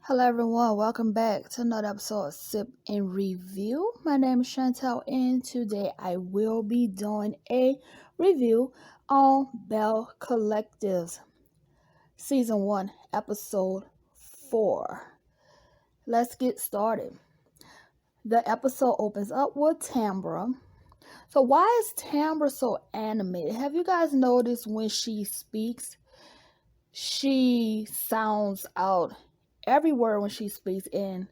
Hello everyone, welcome back to another episode of Sip and Review. My name is Chantel and today I will be doing a review on Belle Collective's Season 1, Episode 4. Let's get started. The episode opens up with Tamara. So why is Tamara so animated? Have you guys noticed when she speaks, she sounds out every word when she speaks, and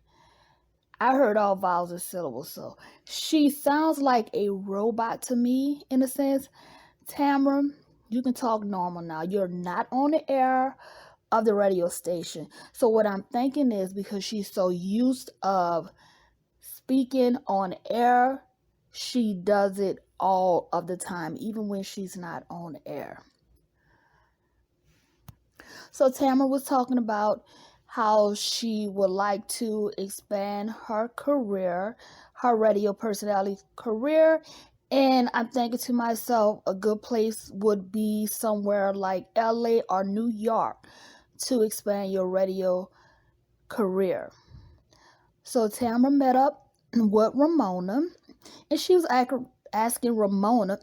I heard all vowels and syllables, so she sounds like a robot to me in a sense. Tamara, you can talk normal now. You're not on the air of the radio station. So what I'm thinking is because she's so used of speaking on air, she does it all of the time, even when she's not on air. So Tamara was talking about how she would like to expand her career, her radio personality career. And I'm thinking to myself, a good place would be somewhere like LA or New York to expand your radio career. So Tamara met up with Ramona, and she was asking Ramona,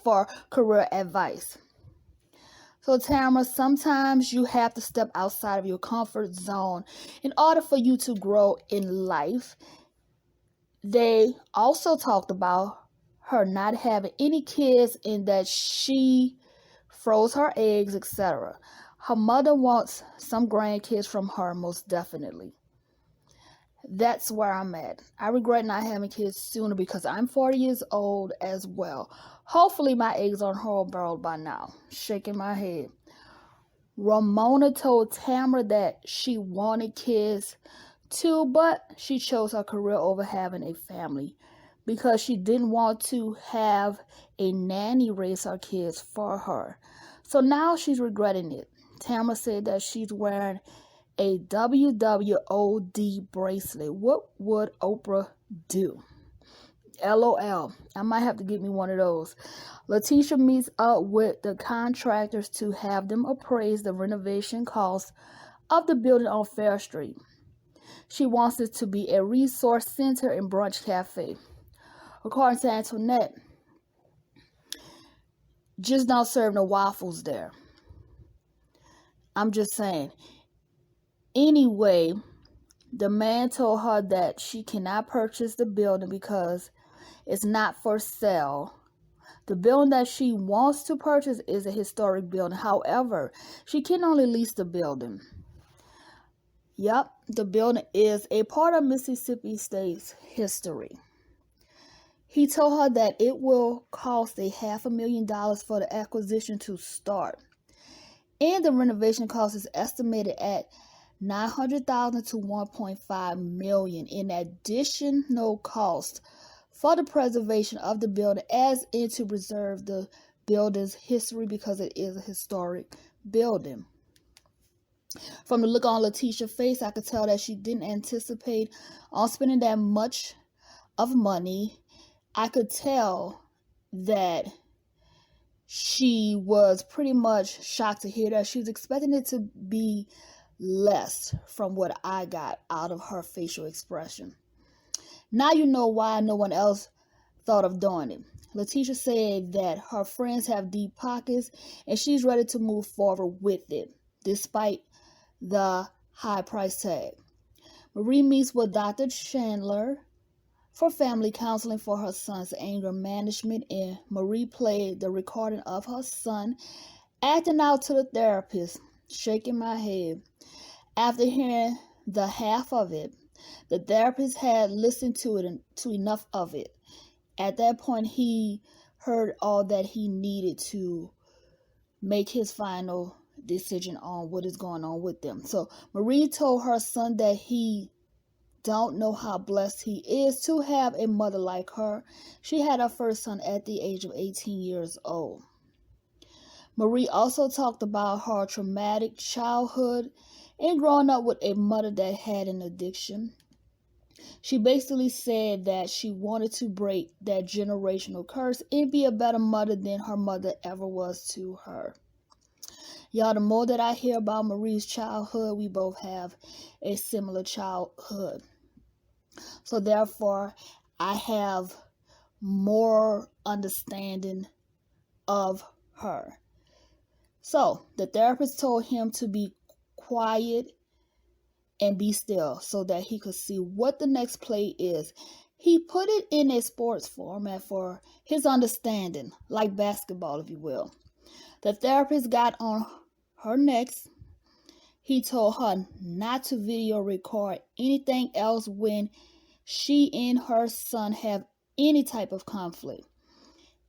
for career advice. So Tamara, sometimes you have to step outside of your comfort zone in order for you to grow in life. They also talked about her not having any kids and that she froze her eggs, etc. Her mother wants some grandkids from her, most definitely. That's where I'm at. I regret not having kids sooner because I'm 40 years old as well. Hopefully my eggs aren't hard-boiled by now. Shaking my head. Ramona told Tamara that she wanted kids too, but she chose her career over having a family because she didn't want to have a nanny raise her kids for her. So now she's regretting it. Tamara said that she's wearing a WWOD bracelet. What would Oprah do? LOL. I might have to get me one of those. Latrice meets up with the contractors to have them appraise the renovation costs of the building on Fair Street. She wants it to be a resource center and brunch cafe. According to Antoinette, just don't serve no waffles there. I'm just saying. Anyway, the man told her that she cannot purchase the building because it's not for sale. The building that she wants to purchase is a historic building. However, she can only lease the building. Yep, the building is a part of Mississippi State's history. He told her that it will cost $500,000 for the acquisition to start. And the renovation cost is estimated at $900,000 to $1.5 million in additional cost for the preservation of the building as in to preserve the building's history because it is a historic building. From the look on Letitia's face, I could tell that she didn't anticipate on spending that much of money. I could tell that she was pretty much shocked to hear that. She was expecting it to be less from what I got out of her facial expression. Now you know why no one else thought of doing it. Letitia said that her friends have deep pockets and she's ready to move forward with it, despite the high price tag. Marie meets with Dr. Chandler for family counseling for her son's anger management, and Marie played the recording of her son acting out to the therapist, shaking my head. After hearing the half of it, the therapist had listened to enough of it. At that point, he heard all that he needed to make his final decision on what is going on with them. So Marie told her son that he don't know how blessed he is to have a mother like her. She had her first son at the age of 18 years old. Marie also talked about her traumatic childhood and growing up with a mother that had an addiction. She basically said that she wanted to break that generational curse and be a better mother than her mother ever was to her. Y'all, the more that I hear about Marie's childhood, we both have a similar childhood. So therefore, I have more understanding of her. So the therapist told him to be quiet and be still so that he could see what the next play is. He put it in a sports format for his understanding, like basketball, if you will. The therapist got on her next. He told her not to video record anything else when she and her son have any type of conflict.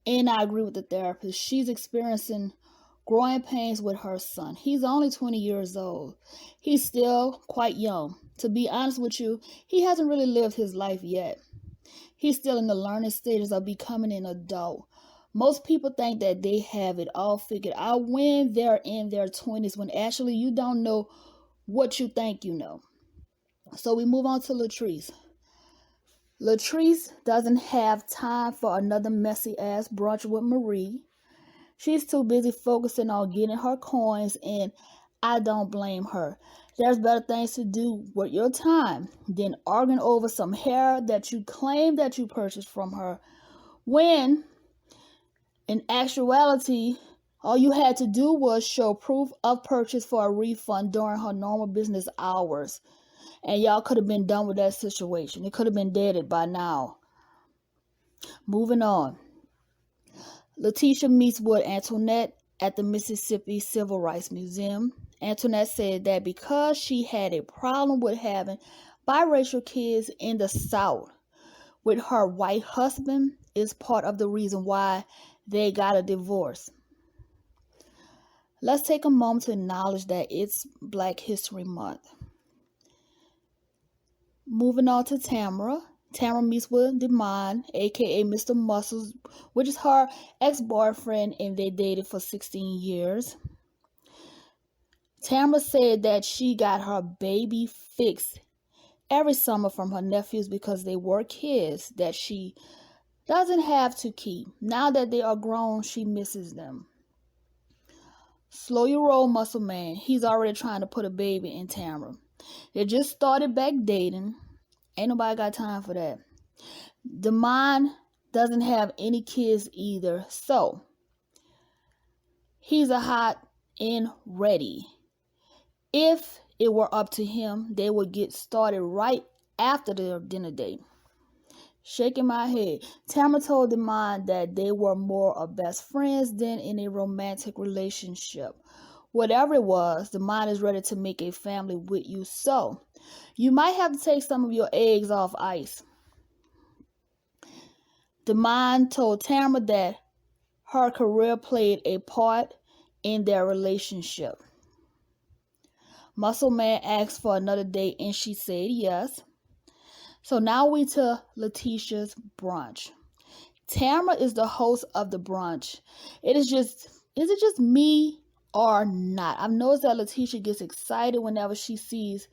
And I agree with the therapist. She's experiencing growing pains with her son. He's only 20 years old. He's still quite young. To be honest with you, he hasn't really lived his life yet. He's still in the learning stages of becoming an adult. Most people think that they have it all figured out when they're in their 20s, when actually you don't know what you think you know. So we move on to Latrice. Latrice doesn't have time for another messy ass brunch with Marie. She's too busy focusing on getting her coins, and I don't blame her. There's better things to do with your time than arguing over some hair that you claim that you purchased from her, when in actuality, all you had to do was show proof of purchase for a refund during her normal business hours. And y'all could have been done with that situation. It could have been deaded by now. Moving on. Letitia meets with Antoinette at the Mississippi Civil Rights Museum. Antoinette said that because she had a problem with having biracial kids in the South with her white husband is part of the reason why they got a divorce. Let's take a moment to acknowledge that it's Black History Month. Moving on to Tamara. Tamara meets with Demond, aka Mr. Muscles, which is her ex-boyfriend, and they dated for 16 years. Tamara said that she got her baby fixed every summer from her nephews because they were kids that she doesn't have to keep. Now that they are grown, she misses them. Slow your roll, muscle man. He's already trying to put a baby in Tamara. They just started back dating. Ain't nobody got time for that. Demond doesn't have any kids either, so he's a hot and ready. If it were up to him, they would get started right after their dinner date. Shaking my head, Tamara told Demond that they were more of best friends than in a romantic relationship. Whatever it was, Demond is ready to make a family with you, so you might have to take some of your eggs off ice. Demond told Tamara that her career played a part in their relationship. Muscle Man asked for another date and she said yes. So now we to Letitia's brunch. Tamara is the host of the brunch. Is it just me or not? I've noticed that Letitia gets excited whenever she sees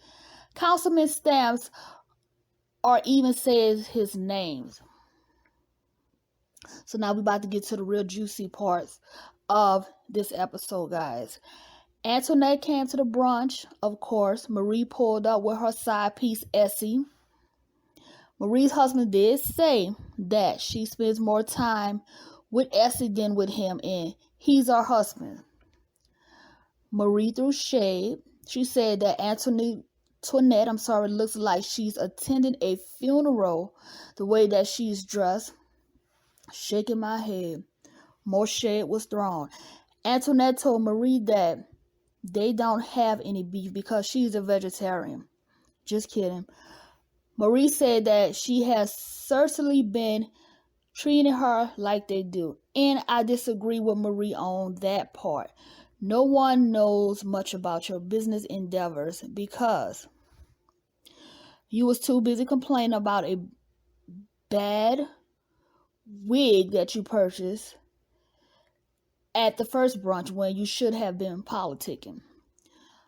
Councilman Stamps or even says his names. So now we're about to get to the real juicy parts of this episode, guys. Antoinette came to the brunch, of course. Marie pulled up with her side piece, Essie. Marie's husband did say that she spends more time with Essie than with him, and he's her husband. Marie threw shade. She said that Antoinette, looks like she's attending a funeral the way that she's dressed. Shaking my head. More shade was thrown. Antoinette told Marie that they don't have any beef because she's a vegetarian. Just kidding. Marie said that she has certainly been treating her like they do. And I disagree with Marie on that part. No one knows much about your business endeavors because you was too busy complaining about a bad wig that you purchased at the first brunch when you should have been politicking.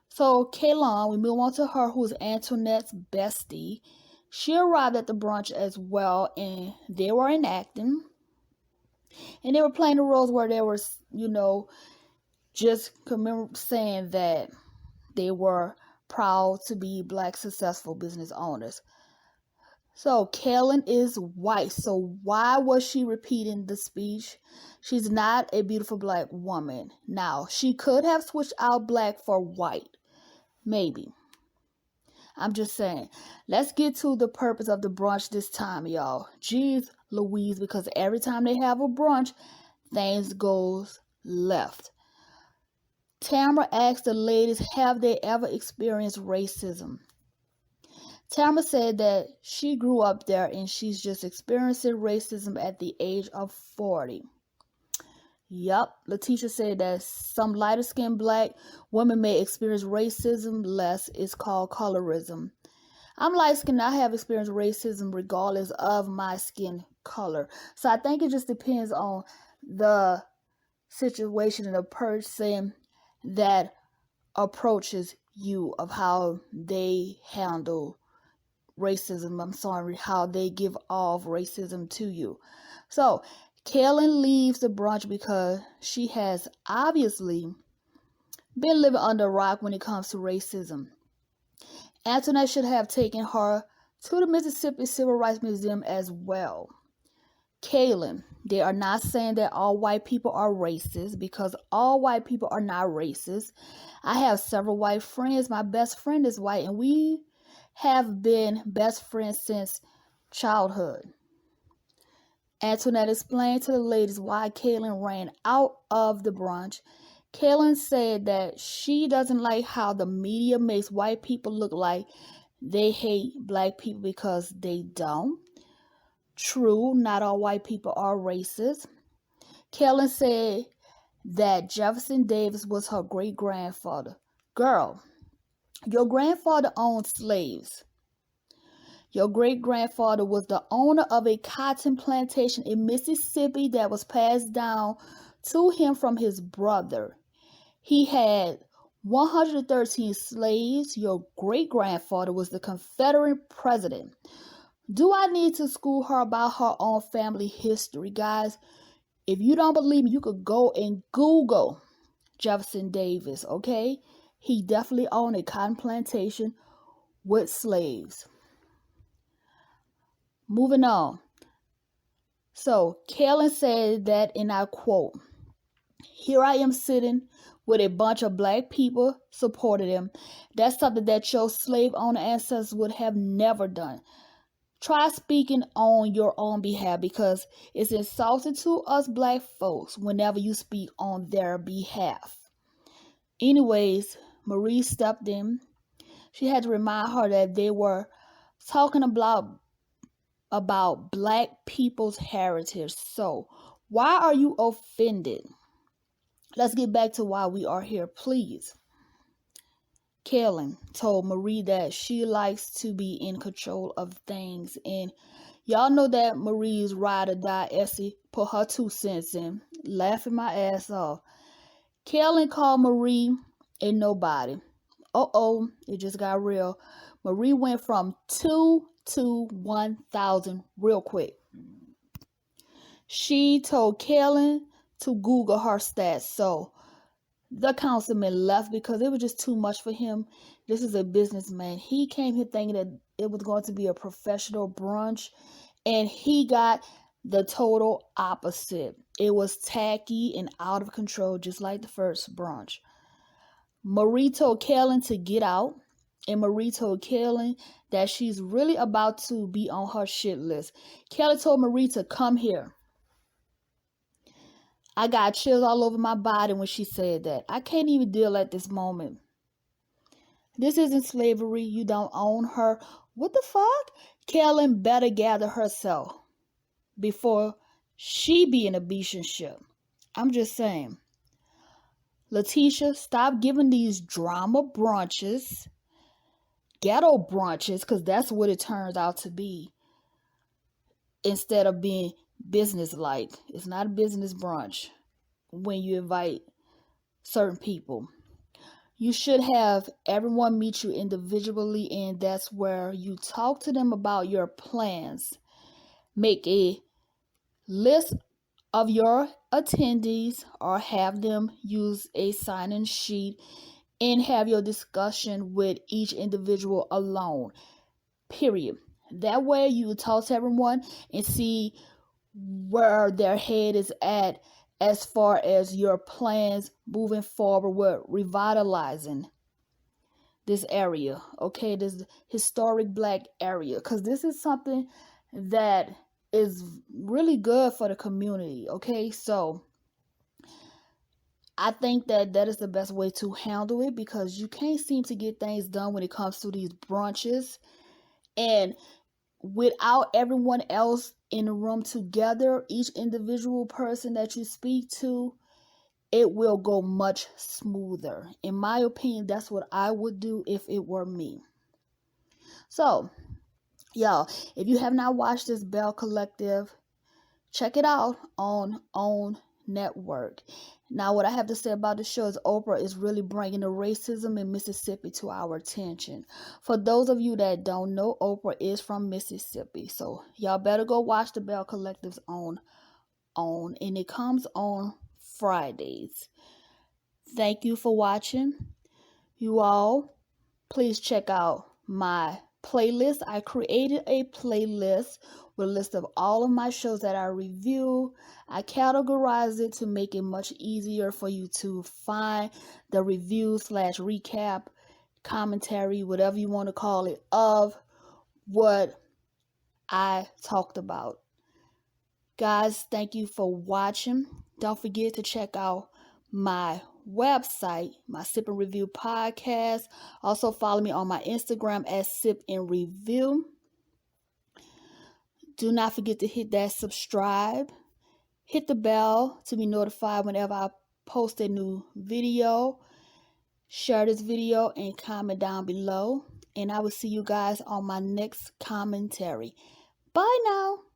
So Kaylon, we move on to her, who's Antoinette's bestie. She arrived at the brunch as well, and they were enacting. And they were playing the roles where they were, just saying that they were proud to be Black successful business owners. So Kaylin is white. So why was she repeating the speech? She's not a beautiful Black woman. Now, she could have switched out Black for white. Maybe. I'm just saying. Let's get to the purpose of the brunch this time, y'all. Jeez Louise, because every time they have a brunch, things goes left. Tamara asked the ladies, have they ever experienced racism? Tamara said that she grew up there and she's just experiencing racism at the age of 40. Yup, Latrice said that some lighter-skinned Black women may experience racism less. It's called colorism. I'm light-skinned. I have experienced racism regardless of my skin color. So I think it just depends on the situation and the person that approaches you of how they handle racism. I'm sorry, how they give off racism to you. So Kaylin leaves the brunch because she has obviously been living under a rock when it comes to racism. Antoinette should have taken her to the Mississippi Civil Rights Museum as well. Kaylin, they are not saying that all white people are racist, because all white people are not racist. I have several white friends. My best friend is white, and we have been best friends since childhood. Antoinette explained to the ladies why Kaylin ran out of the brunch. Kaylin said that she doesn't like how the media makes white people look like they hate Black people, because they don't. True, not all white people are racist. Kaylin said that Jefferson Davis was her great-grandfather. Girl, your grandfather owned slaves. Your great-grandfather was the owner of a cotton plantation in Mississippi that was passed down to him from his brother. He had 113 slaves. Your great-grandfather was the Confederate president. Do I need to school her about her own family history, guys? If you don't believe me, you could go and Google Jefferson Davis, okay? He definitely owned a cotton plantation with slaves. Moving on. So, Kaylin said that, and I quote, "Here I am sitting with a bunch of Black people supporting him. That's something that your slave owner ancestors would have never done. Try speaking on your own behalf, because it's insulting to us Black folks whenever you speak on their behalf." Anyways, Marie stepped in. She had to remind her that they were talking about Black people's heritage. So, why are you offended? Let's get back to why we are here, please. Kaylin told Marie that she likes to be in control of things, and y'all know that Marie's ride or die Essie put her 2 cents in, laughing my ass off. Kaylin called Marie a nobody. It just got real. Marie went from 2 to 1,000 real quick. She told Kaylin to Google her stats. So the councilman left because it was just too much for him. This is a businessman. He came here thinking that it was going to be a professional brunch, and he got the total opposite. It was tacky and out of control, just like the first brunch. Marie told Kaylin to get out, and Marie told Kaylin that she's really about to be on her shit list. Kaylin told Marie to come here. I got chills all over my body when she said that. I can't even deal at this moment. This isn't slavery. You don't own her. What the fuck? Kaylin better gather herself before she be in a beaching ship. I'm just saying. Letitia, stop giving these drama brunches, ghetto brunches, because that's what it turns out to be, instead of being business-like. It's not a business brunch when you invite certain people. You should have everyone meet you individually, and that's where you talk to them about your plans. Make a list of your attendees or have them use a sign-in sheet and have your discussion with each individual alone, period. That way you talk to everyone and see where their head is at as far as your plans moving forward with revitalizing this area, okay, this historic Black area, because this is something that is really good for the community, okay? So I think that that is the best way to handle it, because you can't seem to get things done when it comes to these brunches, and without everyone else in the room together, each individual person that you speak to, it will go much smoother. In my opinion, that's what I would do if it were me. So, y'all, if you have not watched this Belle Collective, check it out on OWN Network. Now, what I have to say about the show is Oprah is really bringing the racism in Mississippi to our attention. For those of you that don't know, Oprah is from Mississippi. So, y'all better go watch the Belle Collective's on OWN, and it comes on Fridays. Thank you for watching. You all, please check out my playlist. I created a playlist with a list of all of my shows that I review. I categorize it to make it much easier for you to find the review / recap, commentary, whatever you want to call it, of what I talked about. Guys, thank you for watching. Don't forget to check out my website, my SipNReview podcast. Also follow me on my Instagram at SipNReview. Do not forget to hit that subscribe. Hit the bell to be notified whenever I post a new video. Share this video and comment down below. And I will see you guys on my next commentary. Bye now.